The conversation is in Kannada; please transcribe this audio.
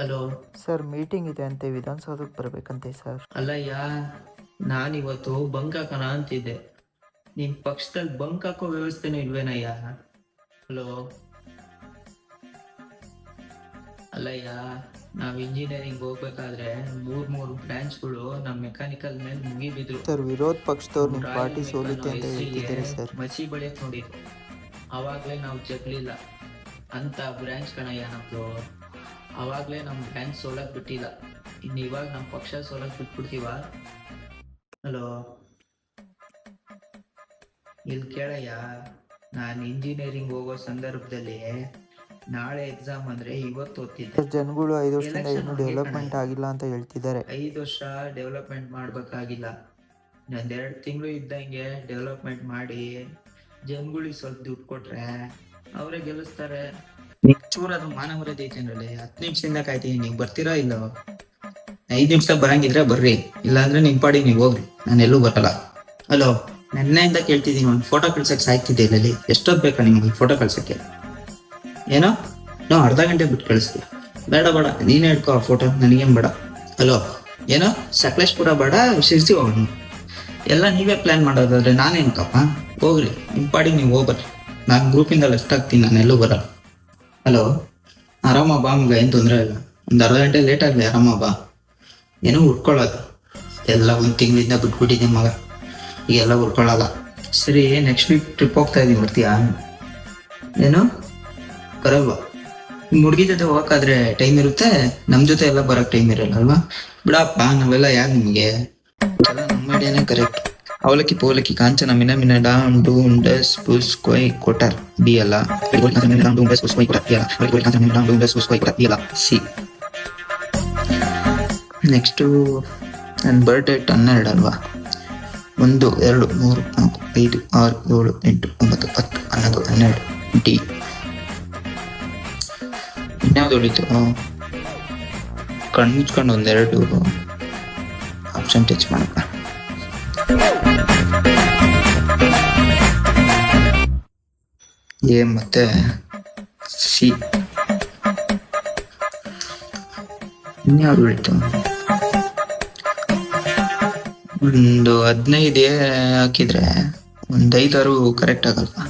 ಹಲೋ. ಸರ್ ಮೀಟಿಂಗ್ ಇದೆ ಅಂತೆ, ವಿಧಾನಸೌಧಕ್ಕೆ ಬರಬೇಕಂತೆ ಸರ್. ಅಲ್ಲಯ್ಯ, ನಾನಿವತ್ತು ಬಂಕ್ ಹಾಕೋಣ ಅಂತಿದ್ದೆ. ನಿಮ್ ಪಕ್ಷದಲ್ಲಿ ಬಂಕ್ ಹಾಕೋ ವ್ಯವಸ್ಥೆನೂ ಇಲ್ವೇನಯ್ಯ? ಹಲೋ. ಅಲ್ಲಯ್ಯ, ನಾವ್ ಇಂಜಿನಿಯರಿಂಗ್ ಹೋಗ್ಬೇಕಾದ್ರೆ ಮೂರ್ ಬ್ರಾಂಚ್ಗಳು ನಮ್ ಮೆಕ್ಯಾನಿಕಲ್ ಮೇಲೆ ಮುಗಿಬಿದ್ರು. ಸರ್ ವಿರೋಧ ಪಕ್ಷದವ್ರು ನಿಮ್ ಪಾರ್ಟಿ ಸೋಲುತ್ತೆ ಅಂತ ಹೇಳ್ತಿದ್ದಾರೆ ಸರ್. ಮಸಿ ಬಳಿಯಕ್ ನೋಡಿದ್ರು, ಅವಾಗ್ಲೇ ನಾವು ಜಗ್ಲಿಲ್ಲ ಅಂತ ಬ್ರಾಂಚ್ ಕಣಯ್ಯ ನಮ್ದು. ಅವಾಗ್ಲೇ ನಮ್ ಬ್ರಾಂಚ್ ಸೋಲಕ್ ಬಿಟ್ಟಿಲ್ಲ, ಇನ್ನು ಇವಾಗ ನಮ್ ಪಕ್ಷ ಸೋಲಕ್ ಬಿಟ್ಬಿಡ್ತೀವ? ಹಲೋ. ಇಲ್ಲಿ ಕೇಳಯ್ಯ, ನಾನು ಇಂಜಿನಿಯರಿಂಗ್ ಹೋಗೋ ಸಂದರ್ಭದಲ್ಲಿ ನಾಳೆ ಎಕ್ಸಾಮ್ ಅಂದ್ರೆ ಇವತ್ತು ಓದ್ತಿದ್ದೆ. ಜನಗಳು 5 ವರ್ಷದಿಂದ ಏನು ಡೆವಲಪ್ಮೆಂಟ್ ಆಗಿಲ್ಲ ಅಂತ ಹೇಳ್ತಿದ್ದಾರೆ. 5 ವರ್ಷ ಡೆವಲಪ್ಮೆಂಟ್ ಮಾಡ್ಬೇಕಾಗಿಲ್ಲ, ಒಂದ್ 2 ತಿಂಗಳು ಇದ್ದಂಗೆ ಡೆವಲಪ್ಮೆಂಟ್ ಮಾಡಿ ಜನಗಳಿಗೆ ಸ್ವಲ್ಪ ದುಡ್ಡು ಕೊಟ್ರೆ ಅವರೇ ಗೆಲ್ಲಿಸ್ತಾರೆ. ಚೂರಾದ್ರೂ ಮಾನ ಮರ್ಯಾದೆ ಐತೆ ಅಂದ್ರೆ 10 ನಿಮಿಷದಿಂದ ಕಾಯ್ತೀನಿ, ನೀವು ಬರ್ತೀರಾ ಇಲ್ಲ? 5 ನಿಮಿಷದಾಗ ಬರಂಗಿದ್ರೆ ಬರ್ರಿ, ಇಲ್ಲಾಂದ್ರೆ ನಿಮ್ ಪಾಡಿ ನೀವು ಹೋಗ್ರಿ, ನಾನು ಎಲ್ಲೂ ಬರಲ್ಲ. ಹಲೋ. ನೆನ್ನೆಯಿಂದ ಕೇಳ್ತಿದ್ದೀನಿ, ಒಂದು ಫೋಟೋ ಕಳ್ಸಕ್ಕೆ ಸಾಯ್ತಿದ್ದೆ ಇಲ್ಲಿ. ಎಷ್ಟೊತ್ತು ಬೇಕಾ ನಿಮ್ಗೆ ಫೋಟೋ ಕಳ್ಸಕ್ಕೆ? ಏನೋ ನಾವು ಅರ್ಧ ಗಂಟೆ ಬಿಟ್ಟು ಕಳಿಸ್ತೀವಿ. ಬೇಡ ನೀನೇ ಹಿಡ್ಕೋ ಆ ಫೋಟೋ, ನನಗೇನು ಬೇಡ. ಹಲೋ. ಏನೋ ಸಕಲೇಶ್ಪುರ ಬೇಡ, ಶಿರ್ಸಿ ಹೋಗೋಣ. ಎಲ್ಲ ನೀವೇ ಪ್ಲಾನ್ ಮಾಡೋದಾದ್ರೆ ನಾನೇನ್ಕಪ್ಪ? ಹೋಗ್ರಿ, ನಿಮ್ಮ ಪಾಡಿಗೆ ನೀವು ಹೋಗ್ಬರ್ರಿ, ನಾನು ಗ್ರೂಪಿಂದ ಲೆಫ್ಟ್ ಆಗ್ತೀನಿ, ನಾನು ಎಲ್ಲೂ ಬರಲ್ಲ. ಹಲೋ. ಆರಾಮ ಬಾ ಮಗ, ಏನು ತೊಂದರೆ ಇಲ್ಲ. ಒಂದು ಅರ್ಧ ಗಂಟೆ ಲೇಟ್ ಆಗಲಿ, ಆರಾಮ ಬಾ. ಏನೋ ಉಟ್ಕೊಳ್ಳೋದು ಎಲ್ಲ 1 ತಿಂಗಳಿಂದ ಬಿಟ್ಬಿಟ್ಟಿದ್ದೀನಿ ಮಗ, ಈಗೆಲ್ಲ ಉಟ್ಕೊಳ್ಳಲ್ಲ. ಸರಿ, ನೆಕ್ಸ್ಟ್ ವೀಕ್ ಟ್ರಿಪ್ ಹೋಗ್ತಾ ಇದ್ದೀನಿ, ಬರ್ತೀಯಾ? ಏನು ಬರಲ್ವಾ? ನಿಮ್ಮ ಹುಡುಗಿ ಜೊತೆ ಹೋಗಕ್ಕಾದ್ರೆ ಟೈಮ್ ಇರುತ್ತೆ, ನಮ್ಮ ಜೊತೆ ಎಲ್ಲ ಬರಕ್ ಟೈಮ್ ಇರಲ್ಲ ಅಲ್ವಾ? ಬಿಡಪ್ಪ, ನಾವೆಲ್ಲ ಯಾರು ನಿಮಗೆ? ನಮ್ಮ ಐಡಿಯಾನೇ ಕರೆಕ್ಟ್. ಅವಲಕ್ಕಿ ಪೋಲಕ್ಕಿ ಕಾಂಚನ ಮಿನ ಮಿನ ಡಾಮ್ ಡೂಮ್ ಡಸ್ ಪುಸ್ ಕೊಯ್ ಕೊಟರ್ ಬಿಯಲ್ಲ ಸಿ. ನೆಕ್ಸ್ಟು ನನ್ನ ಬರ್ಡೇ 12 ಅಲ್ವಾ? 1 2 3 4 5 6 7 8 9 10 11 12 ಡಿ. ಇನ್ಯಾವ್ದು ಹೊಡಿತು? ಕಣ್ಣು ಮುಚ್ಕೊಂಡು 1 2 ಆಪ್ಷನ್ ಟಚ್ ಮಾಡಪ್ಪ. ಎ ಮತ್ತೆ ಸಿ. ಇನ್ಯಾವ್ದು ಹೊಡಿತು? ಒಂದು 15 ಹಾಕಿದ್ರೆ ಒಂದು 5 6 ಕರೆಕ್ಟ್ ಆಗಲ್ವಾ?